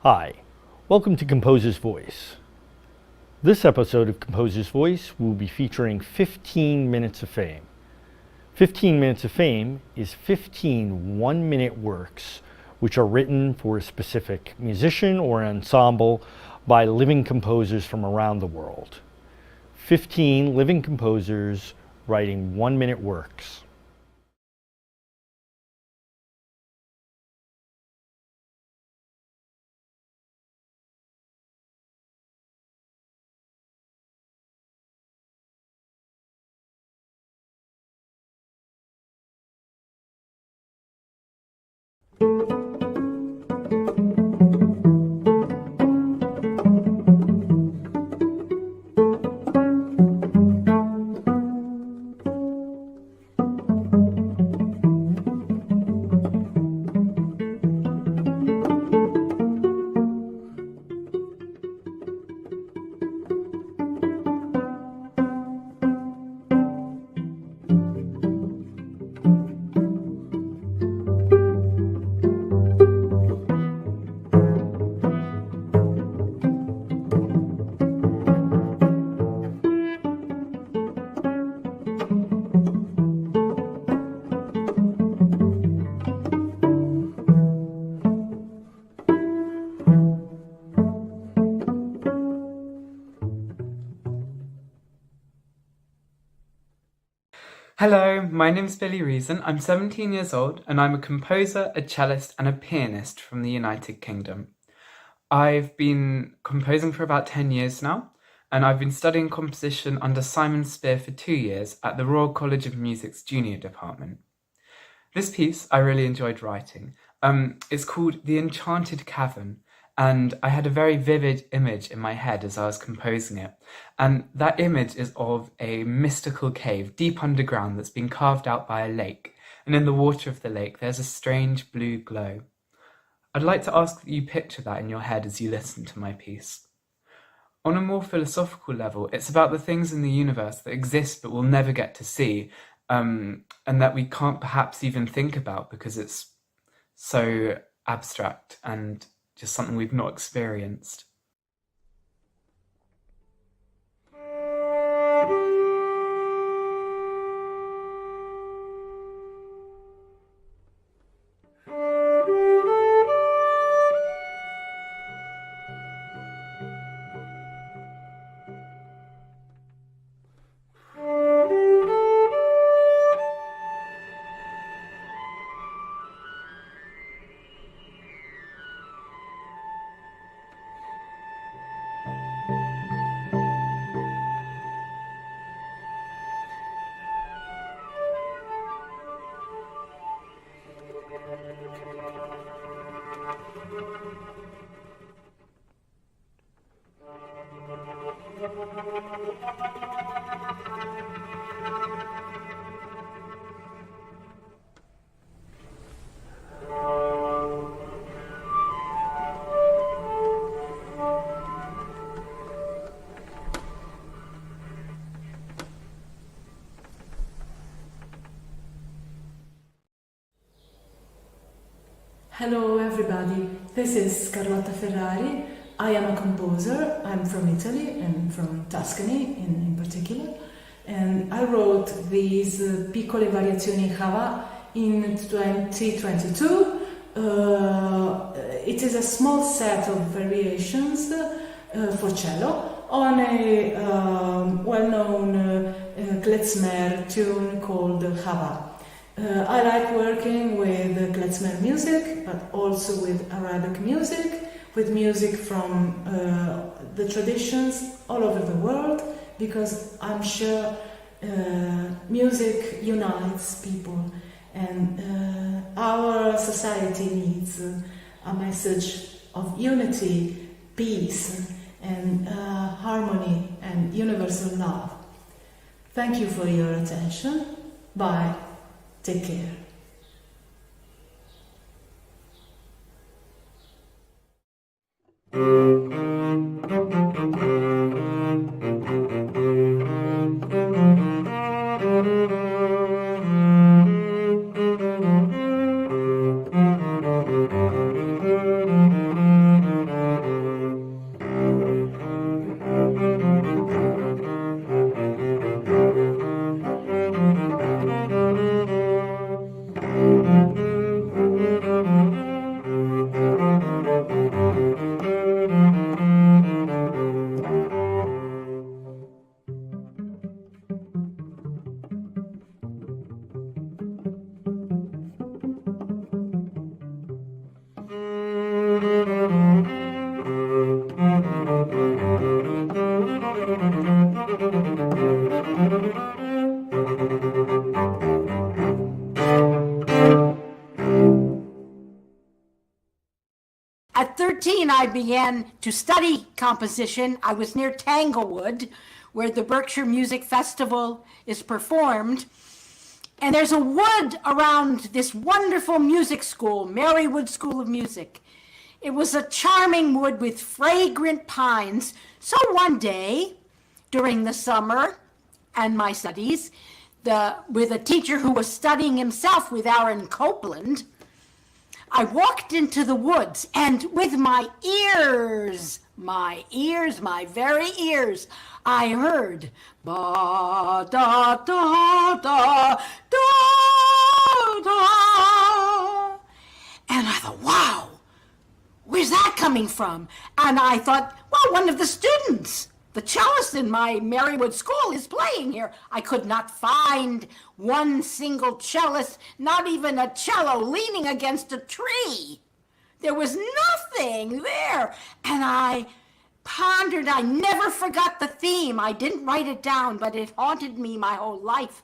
Hi, welcome to Composer's Voice. This episode of Composer's Voice will be featuring 15 Minutes of Fame. 15 Minutes of Fame is 15 one-minute works which are written for a specific musician or ensemble by living composers from around the world. 15 living composers writing one-minute works. Hello, my name is Billie Reason. I'm 17 years old and I'm a composer, a cellist and a pianist from the United Kingdom. I've been composing for about 10 years now and I've been studying composition under Simon Spear for 2 years at the Royal College of Music's junior department. This piece I really enjoyed writing. It's called The Enchanted Cavern, and I had a very vivid image in my head as I was composing it. And that image is of a mystical cave deep underground that's been carved out by a lake. And in the water of the lake, there's a strange blue glow. I'd like to ask that you picture that in your head as you listen to my piece. On a more philosophical level, it's about the things in the universe that exist but we'll never get to see, and that we can't perhaps even think about because it's so abstract and just something we've not experienced. Hello everybody, this is Carlotta Ferrari. I am a composer. I'm from Italy and from Tuscany in particular, and I wrote these piccole variazioni Java in 2022. It is a small set of variations for cello on a well-known klezmer tune called Java. I like working with klezmer music, but also with Arabic music, with music from the traditions all over the world, because I'm sure music unites people, and our society needs a message of unity, peace, and harmony and universal love. Thank you for your attention. Bye. Take care. At 13, I began to study composition. I was near Tanglewood, where the Berkshire Music Festival is performed. And there's a wood around this wonderful music school, Marywood School of Music. It was a charming wood with fragrant pines. So one day, during the summer and my studies, with a teacher who was studying himself with Aaron Copland, I walked into the woods, and with my very ears, I heard ba da da da da da, and I thought, wow, where's that coming from? And I thought, well, one of the students, the cellist in my Marywood school, is playing here. I could not find one single cellist, not even a cello leaning against a tree. There was nothing there. And I pondered. I never forgot the theme. I didn't write it down, but it haunted me my whole life.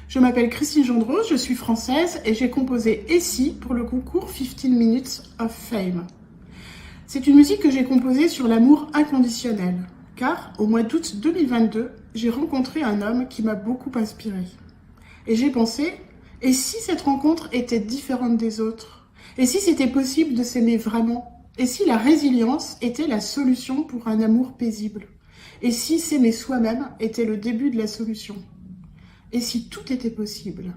Je m'appelle Christine Jeandroz, je suis française et j'ai composé Essie pour le concours 15 Minutes of Fame. C'est une musique que j'ai composée sur l'amour inconditionnel, car au mois d'août 2022, j'ai rencontré un homme qui m'a beaucoup inspirée. Et j'ai pensé, et si cette rencontre était différente des autres? Et si c'était possible de s'aimer vraiment? Et si la résilience était la solution pour un amour paisible? Et si s'aimer soi-même était le début de la solution? Et si tout était possible?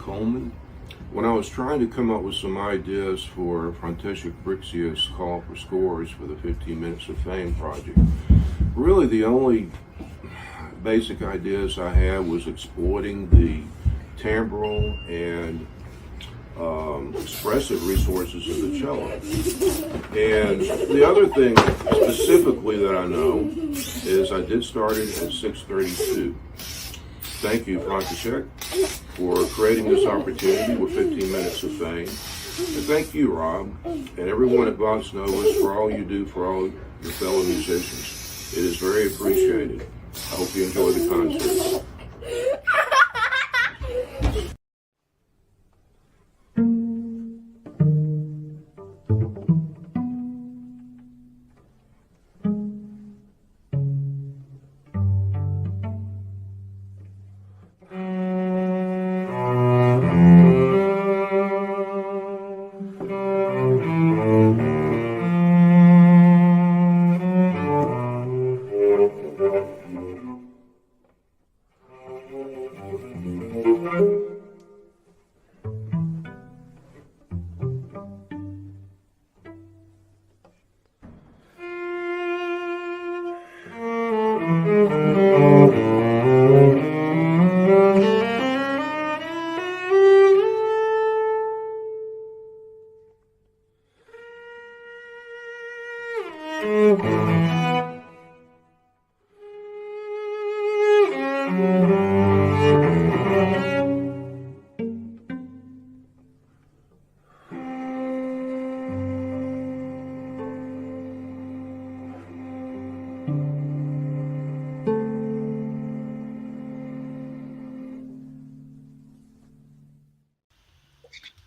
Coleman. When I was trying to come up with some ideas for Frantisek Brikcius' Call for Scores for the 15 Minutes of Fame project, really the only basic ideas I had was exploiting the timbral and expressive resources of the cello. And the other thing specifically that I know is I did start it at 6:32. Thank you, František, for creating this opportunity with 15 Minutes of Fame. And thank you, Rob, and everyone at Vox Novus for all you do for all your fellow musicians. It is very appreciated. I hope you enjoy the concert.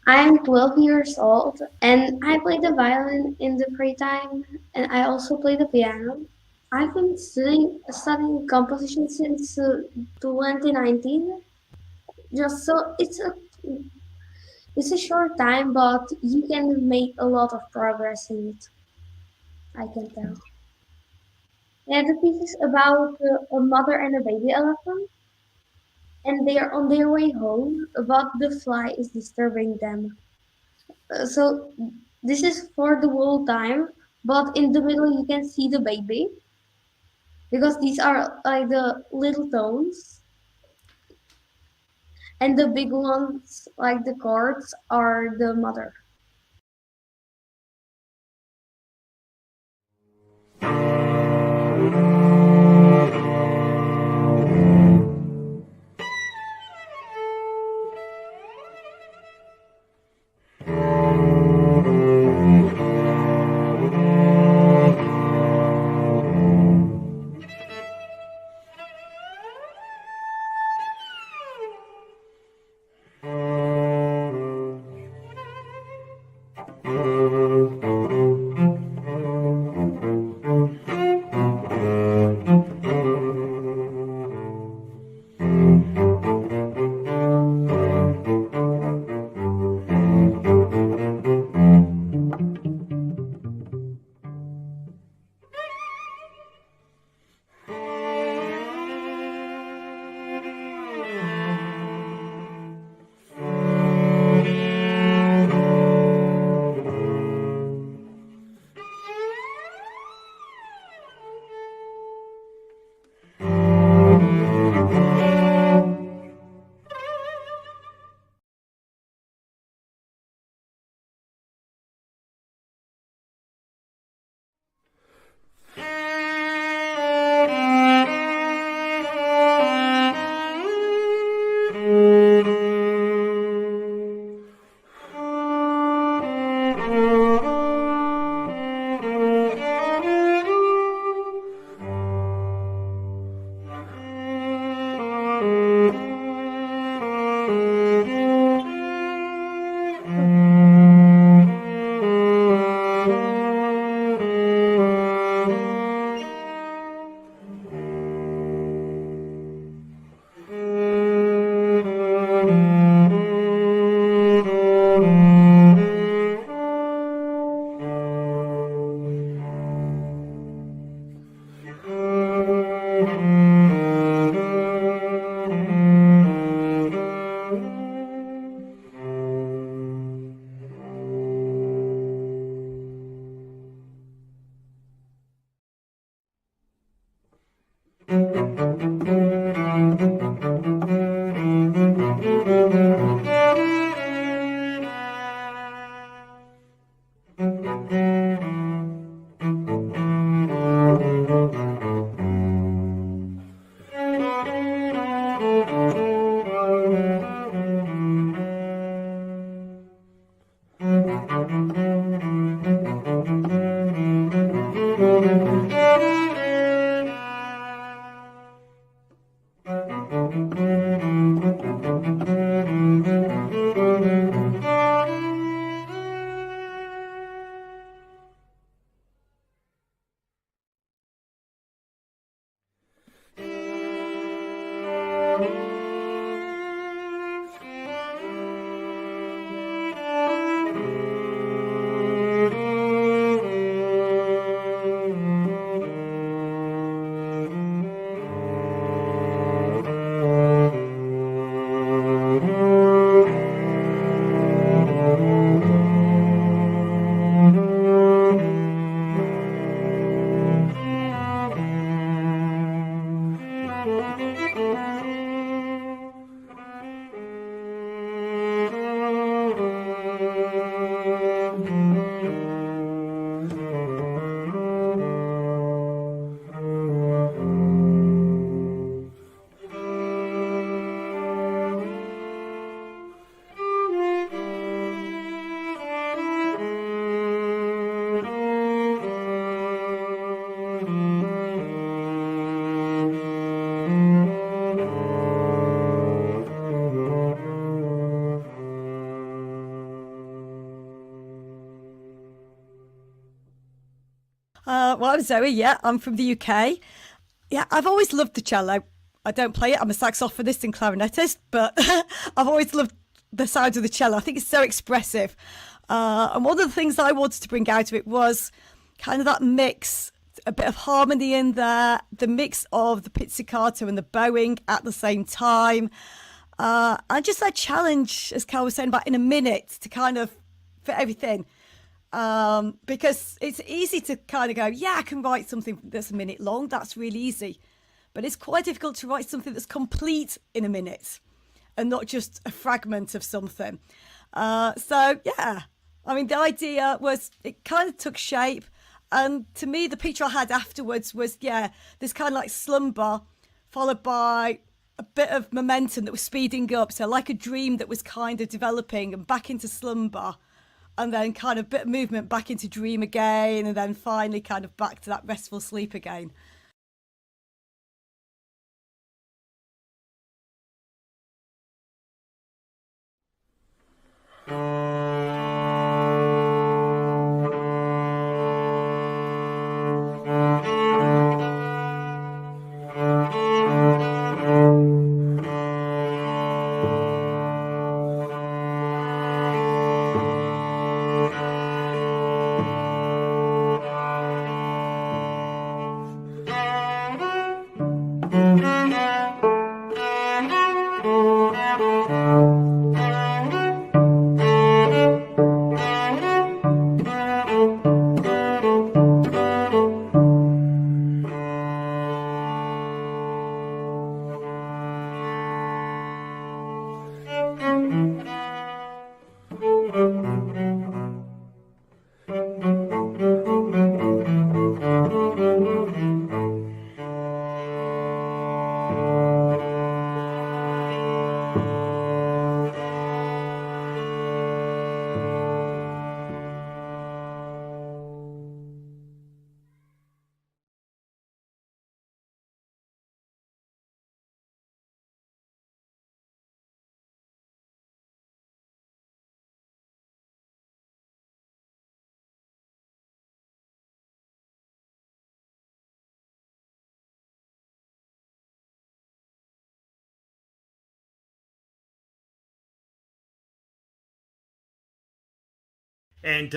I'm 12 years old and I play the violin in the free time and I also play the piano. I've been studying composition since 2019. Just so it's a short time, but you can make a lot of progress in it. I can tell. Yeah, the piece is about a mother and a baby elephant, and they are on their way home, but the fly is disturbing them. So this is for the whole time, but in the middle you can see the baby because these are like the little tones, and the big ones, like the chords, are the mother. Well, I'm Zoe. Yeah, I'm from the UK. Yeah, I've always loved the cello. I don't play it. I'm a saxophonist and clarinetist, but I've always loved the sound of the cello. I think it's so expressive. And one of the things that I wanted to bring out of it was kind of that mix, a bit of harmony in there, the mix of the pizzicato and the bowing at the same time. And just that challenge, as Carl was saying, about in a minute to kind of fit everything. Because it's easy to kind of go, yeah, I can write something that's a minute long. That's really easy. But it's quite difficult to write something that's complete in a minute and not just a fragment of something. So, yeah, I mean, the idea was it kind of took shape. And to me, the picture I had afterwards was, yeah, this kind of like slumber followed by a bit of momentum that was speeding up. So like a dream that was kind of developing and back into slumber. And then kind of a bit of movement back into dream again. And then finally kind of back to that restful sleep again. And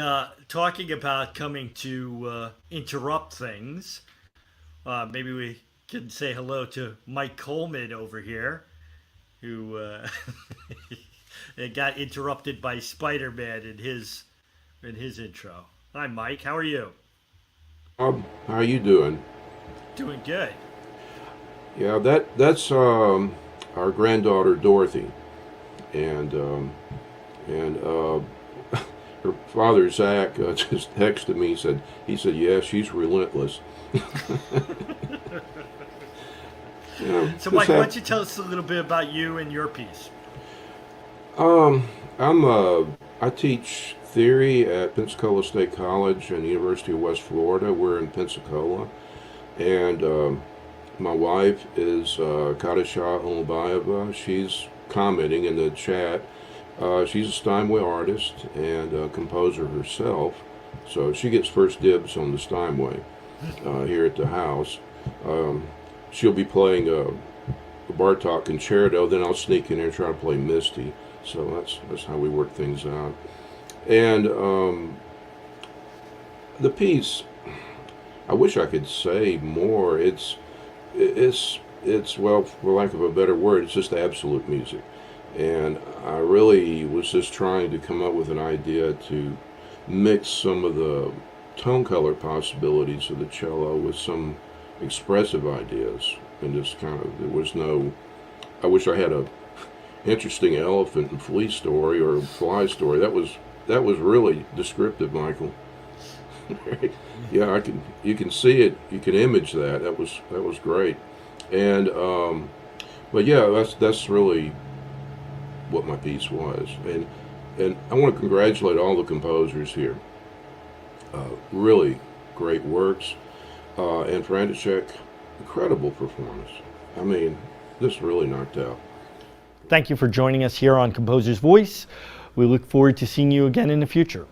talking about coming to interrupt things, maybe we can say hello to Mike Coleman over here, who got interrupted by Spider-Man in his intro. Hi, Mike. How are you? How are you doing? Doing good. Yeah, that's our granddaughter Dorothy, and her father Zach just texted me. He said, yeah, she's relentless. So, Mike, why don't you tell us a little bit about you and your piece? I teach theory at Pensacola State College and the University of West Florida. We're in Pensacola, and my wife is Kadisha Oluwatooni. She's commenting in the chat. She's a Steinway artist and a composer herself, so she gets first dibs on the Steinway here at the house. She'll be playing a Bartók concerto, then I'll sneak in there and try to play Misty. So that's how we work things out. And the piece, I wish I could say more. It's well, for lack of a better word, it's just absolute music. And I really was just trying to come up with an idea to mix some of the tone color possibilities of the cello with some expressive ideas. And just kind of, there was no, I wish I had a interesting elephant and flea story or fly story. That was really descriptive, Michael. Yeah, you can see it, you can image that. That was great. And but yeah, that's really what my piece was. And I want to congratulate all the composers here. Really great works. And František, incredible performance. I mean, this really knocked out. Thank you for joining us here on Composer's Voice. We look forward to seeing you again in the future.